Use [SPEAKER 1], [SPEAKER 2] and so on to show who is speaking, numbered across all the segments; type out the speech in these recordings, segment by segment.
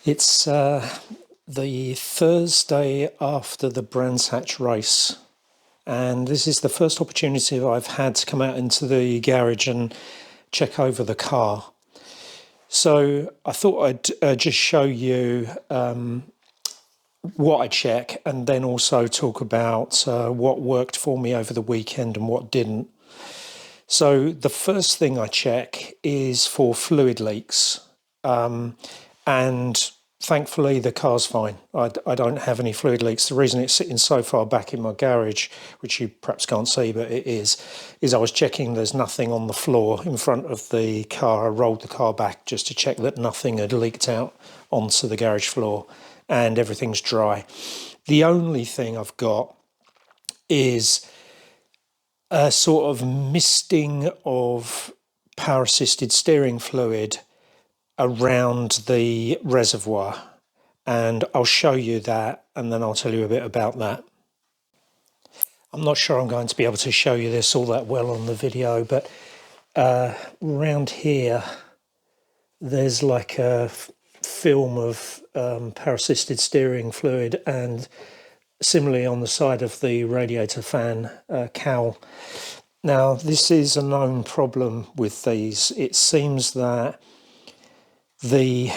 [SPEAKER 1] It's the Thursday after the Brands Hatch race, and this is the first opportunity I've had to come out into the garage and check over the car. So I thought I'd just show you what I check, and then also talk about what worked for me over the weekend and what didn't. So the first thing I check is for fluid leaks, and thankfully the car's fine. I don't have any fluid leaks. The reason it's sitting so far back in my garage, which you perhaps can't see, but it is I was checking there's nothing on the floor in front of the car. I rolled the car back just to check that nothing had leaked out onto the garage floor, and everything's dry. The only thing I've got is a sort of misting of power assisted steering fluid around the reservoir, and I'll show you that and then I'll tell you a bit about that. I'm not sure I'm going to be able to show you this all that well on the video, but around here there's like a film of power assisted steering fluid, and similarly on the side of the radiator fan cowl. Now this is a known problem with these. It seems that the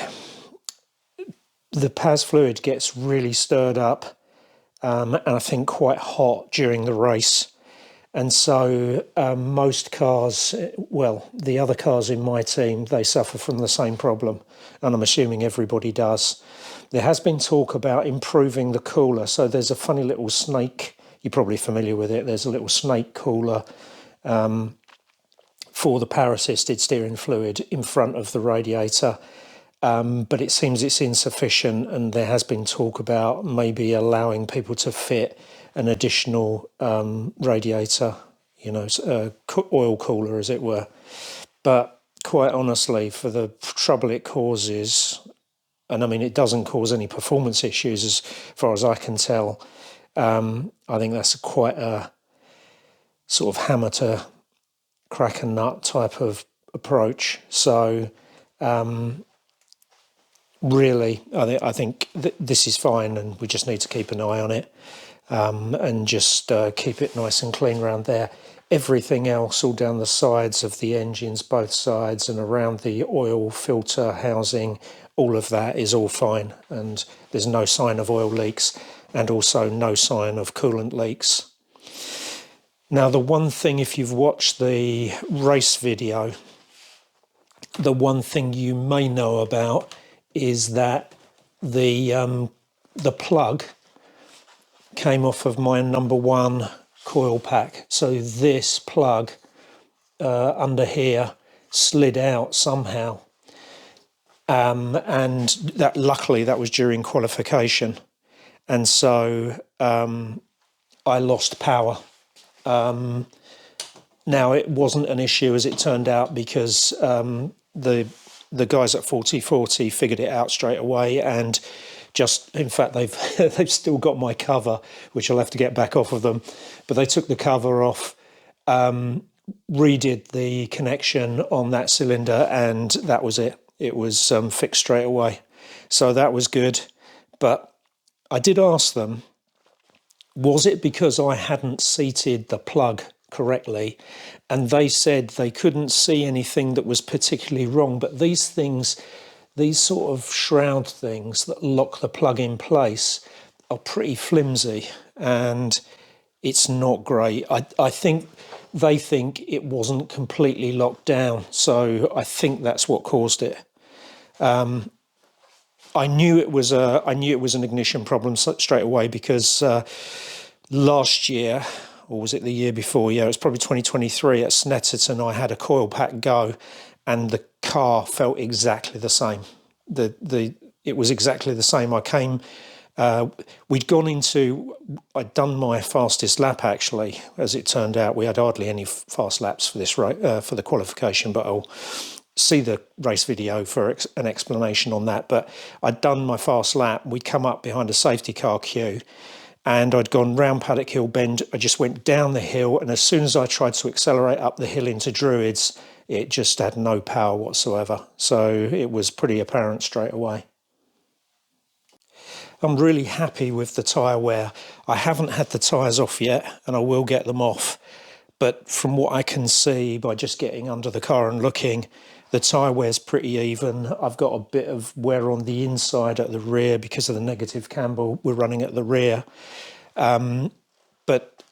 [SPEAKER 1] PAS fluid gets really stirred up and I think quite hot during the race, and so most cars, well, the other cars in my team, they suffer from the same problem, and I'm assuming everybody does. There has been talk about improving the cooler, so there's a funny little snake, you're probably familiar with it, there's a little snake cooler for the power assisted steering fluid in front of the radiator, but it seems it's insufficient, and there has been talk about maybe allowing people to fit an additional radiator, oil cooler as it were. But quite honestly, for the trouble it causes, and I mean it doesn't cause any performance issues as far as I can tell, I think that's quite a sort of hammer to crack a nut type of approach. So really, I think this is fine, and we just need to keep an eye on it and just keep it nice and clean around there. Everything else, all down the sides of the engines, both sides, and around the oil filter housing, all of that is all fine, and there's no sign of oil leaks, and also no sign of coolant leaks. Now, the one thing, if you've watched the race video, the one thing you may know about is that the plug came off of my number one coil pack. So this plug under here slid out somehow, and that luckily that was during qualification, and so I lost power. Now it wasn't an issue as it turned out, because the guys at 4040 figured it out straight away, and just, in fact, they've still got my cover, which I'll have to get back off of them, but they took the cover off, redid the connection on that cylinder, and that was it. It was fixed straight away. So that was good. But I did ask them, was it because I hadn't seated the plug correctly? And they said they couldn't see anything that was particularly wrong, but these things, these sort of shroud things that lock the plug in place, are pretty flimsy, and it's not great. I think they think it wasn't completely locked down, so I think that's what caused it. I knew it was an ignition problem straight away, because last year, or was it the year before? Yeah, it was probably 2023 at Snetterton. I had a coil pack go, and the car felt exactly the same. It was exactly the same. I came, I'd done my fastest lap actually. As it turned out, we had hardly any fast laps for this for the qualification, but I'll see the race video for an explanation on that. But I'd done my fast lap. We'd come up behind a safety car queue, and I'd gone round Paddock Hill Bend. I just went down the hill, and as soon as I tried to accelerate up the hill into Druids, it just had no power whatsoever. So it was pretty apparent straight away. I'm really happy with the tyre wear. I haven't had the tyres off yet, and I will get them off. But from what I can see by just getting under the car and looking, the tyre wear's pretty even. I've got a bit of wear on the inside at the rear because of the negative camber we're running at the rear. But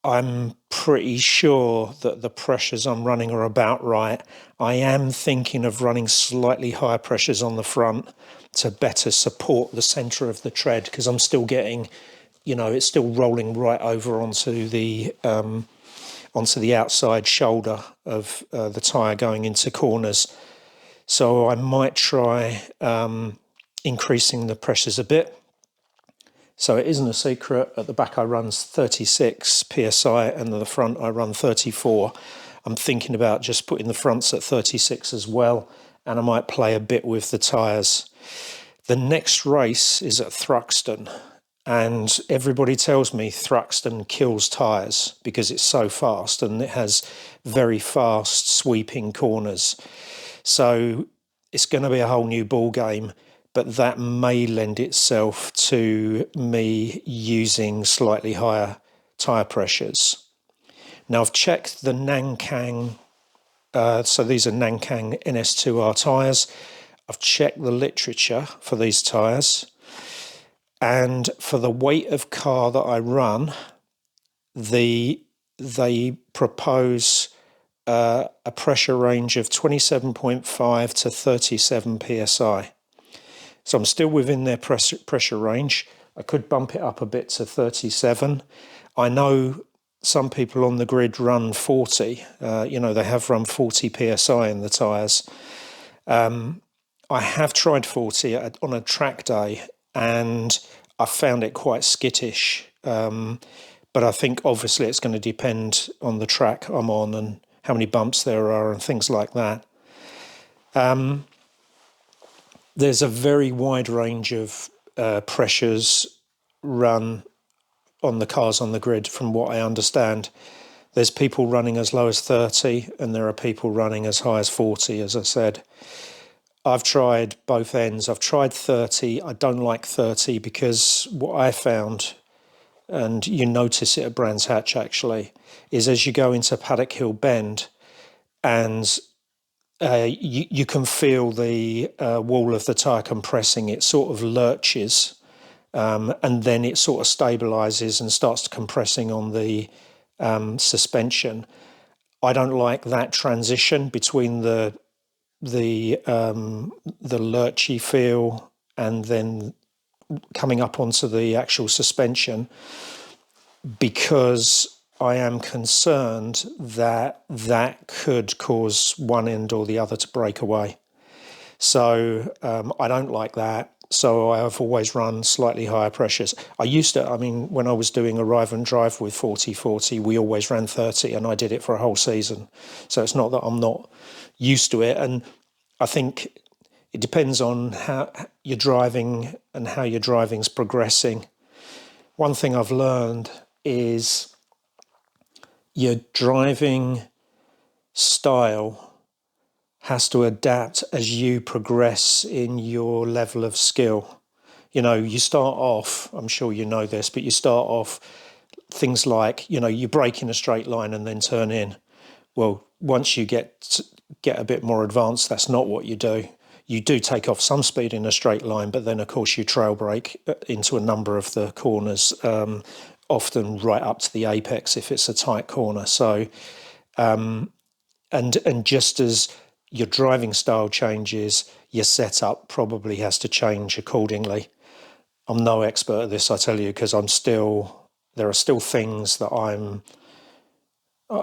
[SPEAKER 1] I'm pretty sure that the pressures I'm running are about right. I am thinking of running slightly higher pressures on the front to better support the centre of the tread, because I'm still getting, it's still rolling right over onto the outside shoulder of the tyre going into corners. So I might try increasing the pressures a bit. So it isn't a secret, at the back I run 36 psi and at the front I run 34. I'm thinking about just putting the fronts at 36 as well, and I might play a bit with the tyres. The next race is at Thruxton, and everybody tells me Thruxton kills tyres because it's so fast and it has very fast sweeping corners. So it's going to be a whole new ball game. But that may lend itself to me using slightly higher tyre pressures. Now I've checked the Nankang, so these are Nankang NS2R tyres. I've checked the literature for these tyres, and for the weight of car that I run, they propose a pressure range of 27.5 to 37 psi. So I'm still within their pressure range. I could bump it up a bit to 37. I know some people on the grid run 40. They have run 40 psi in the tyres. I have tried 40 on a track day, and I found it quite skittish. But I think obviously it's going to depend on the track I'm on and how many bumps there are and things like that. There's a very wide range of pressures run on the cars on the grid, from what I understand. There's people running as low as 30, and there are people running as high as 40, as I said. I've tried both ends. I've tried 30. I don't like 30 because what I found, and you notice it at Brands Hatch actually, is as you go into Paddock Hill Bend and you can feel the wall of the tyre compressing. It sort of lurches, and then it sort of stabilises and starts compressing on the suspension. I don't like that transition between the lurchy feel and then coming up onto the actual suspension, because I am concerned that that could cause one end or the other to break away. So I don't like that. So I have always run slightly higher pressures. When I was doing Arrive and Drive with 40/40, we always ran 30, and I did it for a whole season. So it's not that I'm not used to it. And I think it depends on how you're driving and how your driving's progressing. One thing I've learned is your driving style has to adapt as you progress in your level of skill. You start off, I'm sure you know this, but you start off things like, you brake in a straight line and then turn in. Well, once you get a bit more advanced, that's not what you do. You do take off some speed in a straight line, but then of course you trail brake into a number of the corners, often right up to the apex if it's a tight corner. So, and just as your driving style changes, your setup probably has to change accordingly. I'm no expert at this, I tell you, because there are still things that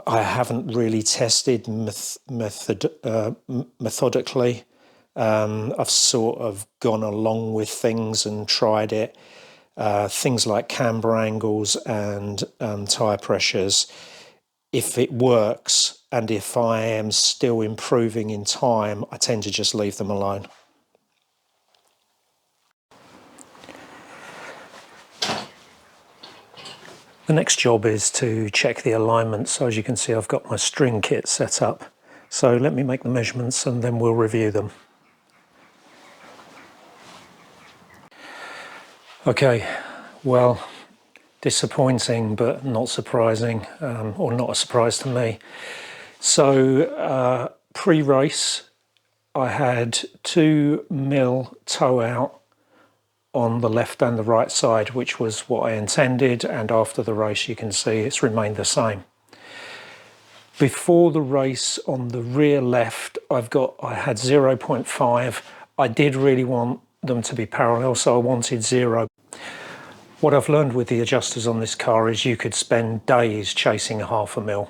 [SPEAKER 1] I haven't really tested methodically. I've sort of gone along with things and tried it. Things like camber angles and tyre pressures. If it works and if I am still improving in time, I tend to just leave them alone. The next job is to check the alignment. So as you can see, I've got my string kit set up. So let me make the measurements and then we'll review them. Okay, well, disappointing but not surprising, or not a surprise to me. So pre-race I had 2mm toe out on the left and the right side, which was what I intended, and after the race you can see it's remained the same. Before the race on the rear left I had 0.5. I did really want them to be parallel, so I wanted 0. What I've learned with the adjusters on this car is you could spend days chasing 0.5 mil.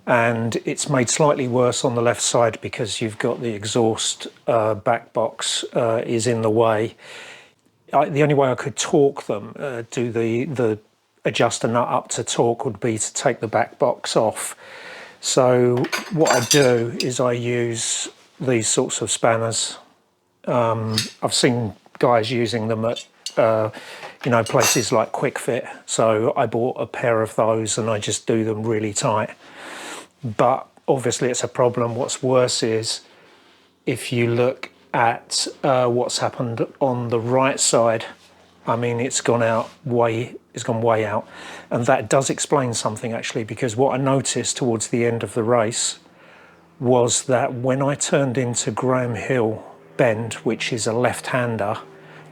[SPEAKER 1] And it's made slightly worse on the left side because you've got the exhaust back box is in the way. The only way I could torque them, do the adjuster nut up to torque, would be to take the back box off. So what I do is I use these sorts of spanners. I've seen guys using them at places like Quick Fit, so I bought a pair of those and I just do them really tight. But obviously it's a problem. What's worse is if you look at what's happened on the right side. I mean, it's gone way out, and that does explain something actually, because what I noticed towards the end of the race was that when I turned into Graham Hill bend, which is a left-hander,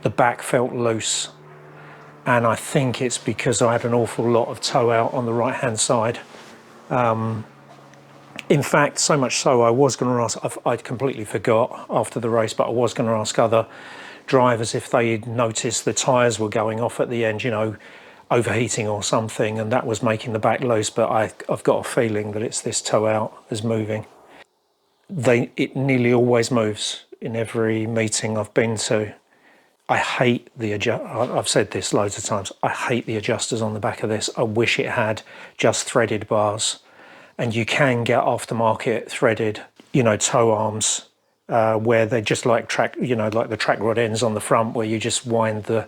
[SPEAKER 1] the back felt loose, and I think it's because I had an awful lot of toe out on the right-hand side. In fact, so much so I was going to ask, I completely forgot after the race, but I was going to ask other drivers if they'd noticed the tyres were going off at the end, overheating or something, and that was making the back loose, but I've got a feeling that it's this toe out is moving. It nearly always moves in every meeting I've been to. I hate I've said this loads of times, I hate the adjusters on the back of this. I wish it had just threaded bars. And you can get aftermarket threaded, toe arms, where they're just like like the track rod ends on the front, where you just wind the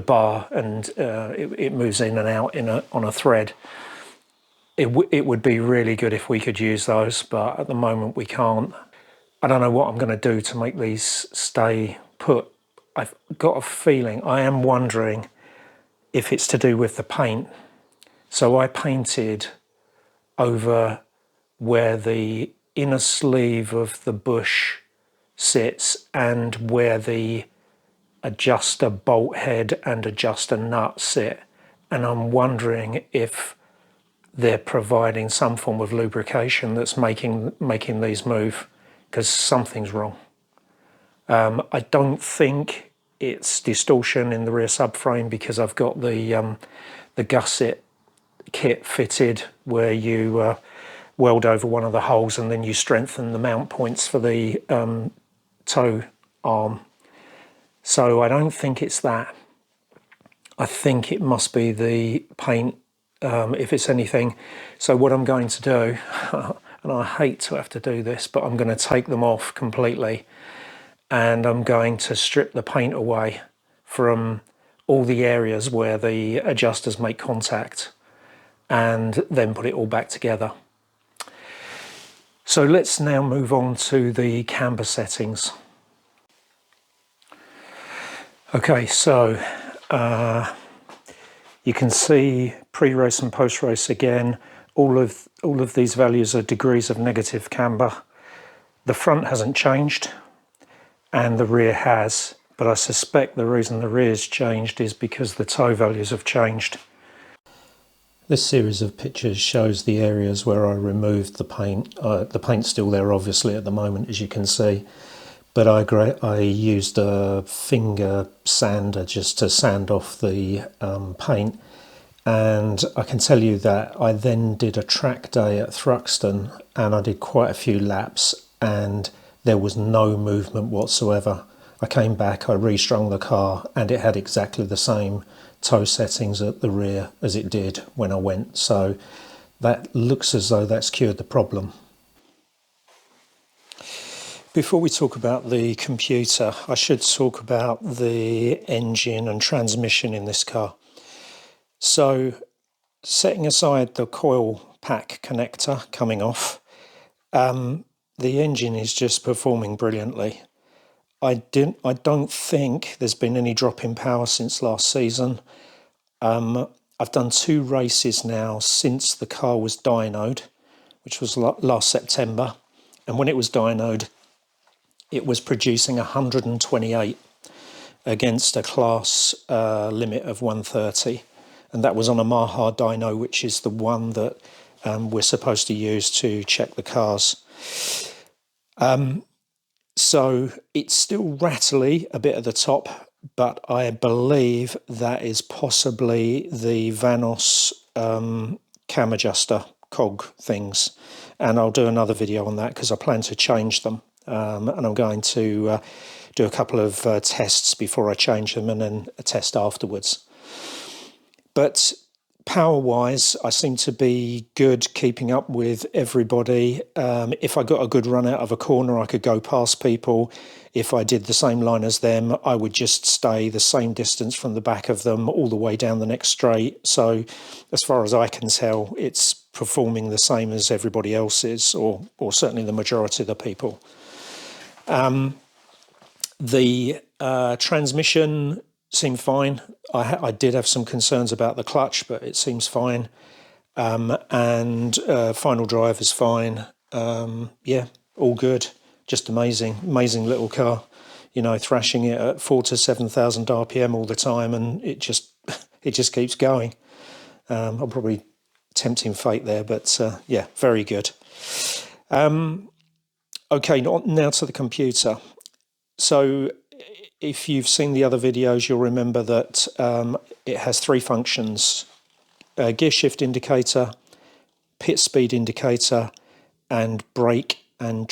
[SPEAKER 1] bar and it moves in and out on a thread. It would be really good if we could use those, but at the moment we can't. I don't know what I'm going to do to make these stay put. I've got a feeling, I am wondering if it's to do with the paint. So I painted over where the inner sleeve of the bush sits and where the adjuster bolt head and adjuster nut sit, and I'm wondering if they're providing some form of lubrication that's making these move, because something's wrong. I don't think it's distortion in the rear subframe, because I've got the gusset kit fitted where you weld over one of the holes and then you strengthen the mount points for the toe arm. So I don't think it's that. I think it must be the paint, if it's anything. So what I'm going to do, and I hate to have to do this, but I'm going to take them off completely, and I'm going to strip the paint away from all the areas where the adjusters make contact, and then put it all back together. So let's now move on to the camber settings. Okay, so you can see pre-race and post-race again. All of these values are degrees of negative camber. The front hasn't changed, and the rear has, but I suspect the reason the rear's changed is because the toe values have changed. This series of pictures shows the areas where I removed the paint. The paint's still there obviously at the moment, as you can see, but I used a finger sander just to sand off the paint, and I can tell you that I then did a track day at Thruxton and I did quite a few laps and there was no movement whatsoever. I came back, I restrung the car, and it had exactly the same toe settings at the rear as it did when I went. So that looks as though that's cured the problem. Before we talk about the computer, I should talk about the engine and transmission in this car. So setting aside the coil pack connector coming off, the engine is just performing brilliantly. I don't think there's been any drop in power since last season. I've done 2 races now since the car was dynoed, which was last September. And when it was dynoed, it was producing 128 against a class limit of 130. And that was on a Maha dyno, which is the one that we're supposed to use to check the cars. So it's still rattly a bit at the top, but I believe that is possibly the Vanos cam adjuster cog things. And I'll do another video on that because I plan to change them. And I'm going to do a couple of tests before I change them and then a test afterwards. But power-wise, I seem to be good keeping up with everybody. If I got a good run out of a corner, I could go past people. If I did the same line as them, I would just stay the same distance from the back of them all the way down the next straight. So as far as I can tell, it's performing the same as everybody else's, or certainly the majority of the people. The transmission seemed fine. I did have some concerns about the clutch, but it seems fine. And final drive is fine. Yeah, all good. Just amazing little car. You know, thrashing it at 4,000 to 7,000 RPM all the time, and it just keeps going. I'm probably tempting fate there, but yeah, very good. Okay, now to the computer. So if you've seen the other videos, you'll remember that it has 3 functions: a gear shift indicator, pit speed indicator, and brake and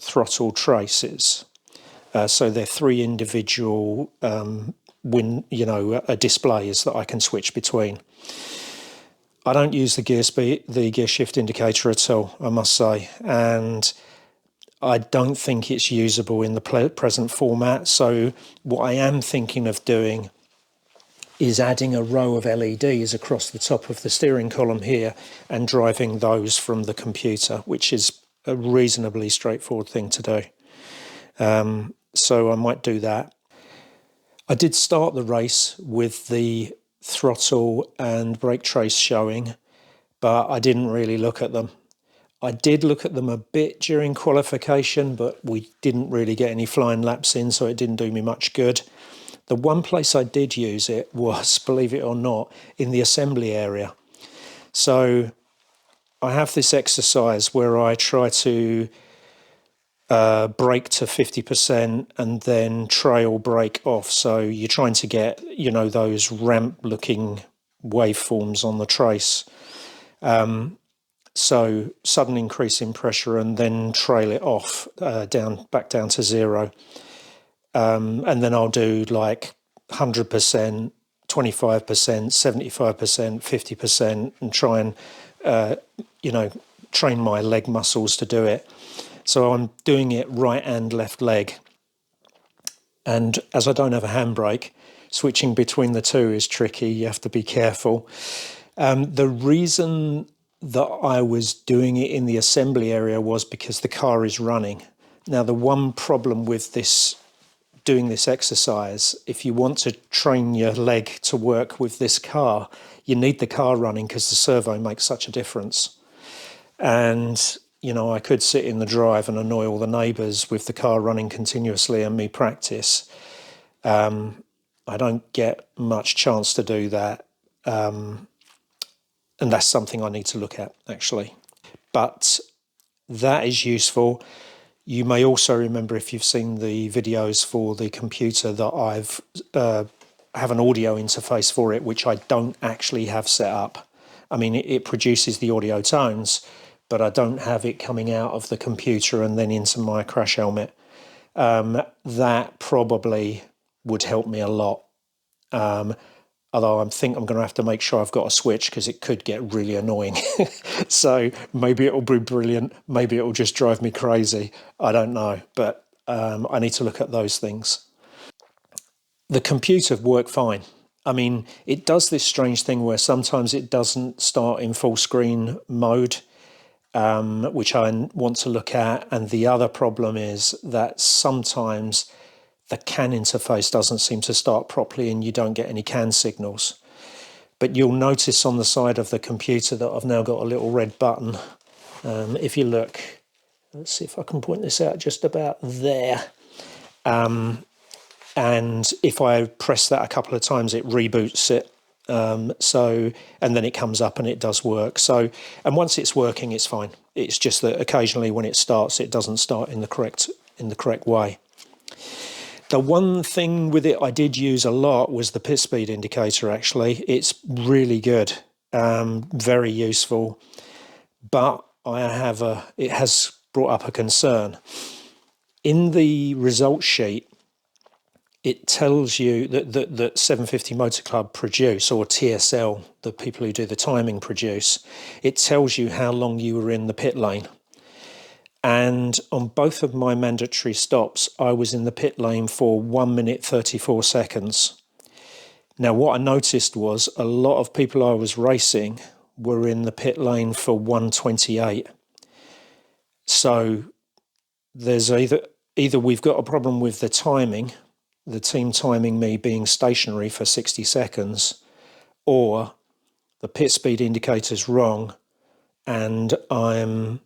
[SPEAKER 1] throttle traces. So they're 3 individual displays that I can switch between. I don't use the gear shift indicator at all, I must say, and I don't think it's usable in the present format. So what I am thinking of doing is adding a row of LEDs across the top of the steering column here and driving those from the computer, which is a reasonably straightforward thing to do. So I might do that. I did start the race with the throttle and brake trace showing, but I didn't really look at them. I did look at them a bit during qualification, but we didn't really get any flying laps in, so it didn't do me much good. The one place I did use it was, believe it or not, in the assembly area. So I have this exercise where I try to brake to 50% and then trail brake off. So you're trying to get, you know, those ramp-looking waveforms on the trace. So sudden increase in pressure and then trail it off back down to 0. And then I'll do like 100%, 25%, 75%, 50%, and try and, train my leg muscles to do it. So I'm doing it right and left leg. And as I don't have a handbrake, switching between the two is tricky. You have to be careful. The reason that I was doing it in the assembly area was because the car is running. Now, the one problem with doing this exercise, if you want to train your leg to work with this car, you need the car running because the servo makes such a difference. And, you know, I could sit in the drive and annoy all the neighbours with the car running continuously and me practice. I don't get much chance to do that. And that's something I need to look at, actually. But that is useful. You may also remember, if you've seen the videos for the computer, that I've have an audio interface for it, which I don't actually have set up. I mean, it produces the audio tones, but I don't have it coming out of the computer and then into my crash helmet. That probably would help me a lot. Although I think I'm going to have to make sure I've got a switch because it could get really annoying. So maybe it'll be brilliant. Maybe it'll just drive me crazy. I don't know. But I need to look at those things. The computer worked fine. I mean, it does this strange thing where sometimes it doesn't start in full screen mode. which I want to look at. And the other problem is that sometimes the CAN interface doesn't seem to start properly and you don't get any CAN signals. But you'll notice on the side of the computer that I've now got a little red button. If you look, let's see if I can point this out just about there. And if I press that a couple of times, it reboots it. And then it comes up and it does work. So, and once it's working, it's fine. It's just that occasionally when it starts, it doesn't start in the correct way. The one thing with it I did use a lot was the pit speed indicator. Actually, it's really good, very useful. But it has brought up a concern. In the results sheet, it tells you that 750 Motor Club produce, or TSL, the people who do the timing produce, it tells you how long you were in the pit lane. And on both of my mandatory stops, I was in the pit lane for 1 minute 34 seconds. Now, what I noticed was a lot of people I was racing were in the pit lane for 1:28. So there's either we've got a problem with the timing, the team timing me being stationary for 60 seconds, or the pit speed indicator's wrong and I'm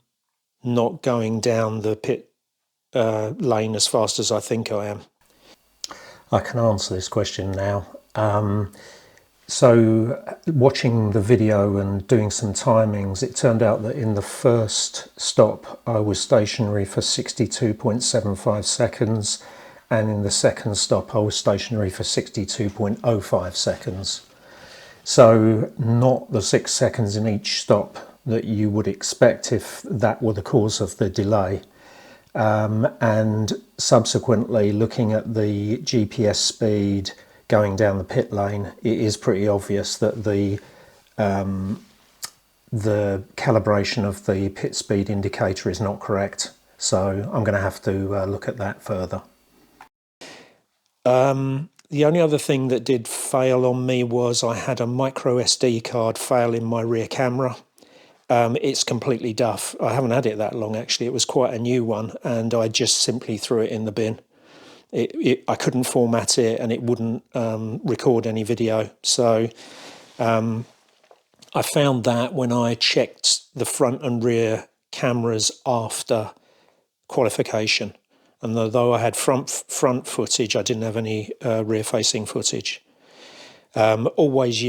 [SPEAKER 1] not going down the pit lane as fast as I think I am. I can answer this question now. So watching the video and doing some timings, it turned out that in the first stop I was stationary for 62.75 seconds, and in the second stop I was stationary for 62.05 seconds. So not the 6 seconds in each stop that you would expect if that were the cause of the delay. And subsequently, looking at the GPS speed going down the pit lane, it is pretty obvious that the calibration of the pit speed indicator is not correct. So I'm going to have to look at that further. The only other thing that did fail on me was I had a micro SD card fail in my rear camera. It's completely duff. I haven't had it that long, actually. It was quite a new one, and I just simply threw it in the bin. I couldn't format it, and it wouldn't record any video. So I found that when I checked the front and rear cameras after qualification. And although I had front footage, I didn't have any rear-facing footage. Always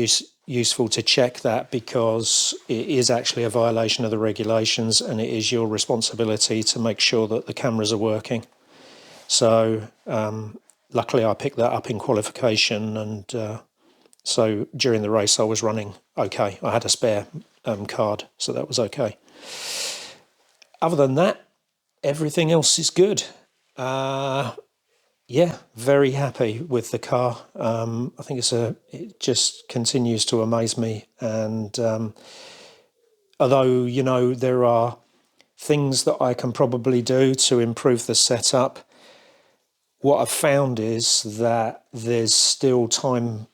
[SPEAKER 1] useful to check that, because it is actually a violation of the regulations, and it is your responsibility to make sure that the cameras are working. So luckily I picked that up in qualification, and so during the race I was running okay. I had a spare card, so that was okay. Other than that, everything else is good. Yeah, very happy with the car. I think it just continues to amaze me. And although, you know, there are things that I can probably do to improve the setup, what I've found is that there's still time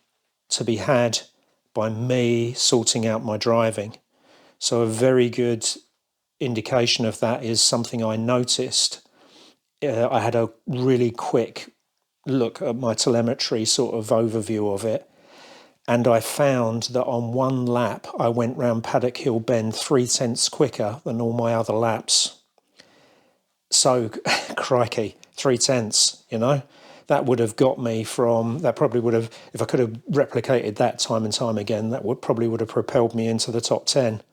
[SPEAKER 1] to be had by me sorting out my driving. So a very good indication of that is something I noticed. I had a really quick look at my telemetry sort of overview of it, and I found that on one lap I went round Paddock Hill Bend 3/10 quicker than all my other laps. So crikey, 3/10, you know, that would have got me from, that probably would have, if I could have replicated that time and time again, that would have propelled me into the top 10.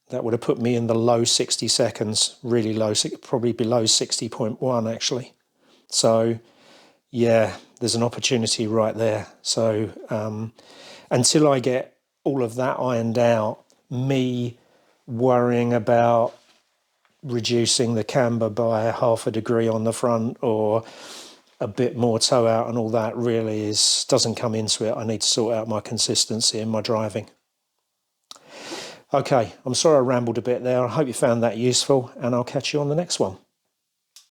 [SPEAKER 1] That would have put me in the low 60 seconds, really low, probably below 60.1 actually. So yeah, there's an opportunity right there. So until I get all of that ironed out, me worrying about reducing the camber by 1/2 degree on the front or a bit more toe out and all that really doesn't come into it. I need to sort out my consistency in my driving. Okay, I'm sorry I rambled a bit there. I hope you found that useful, and I'll catch you on the next one.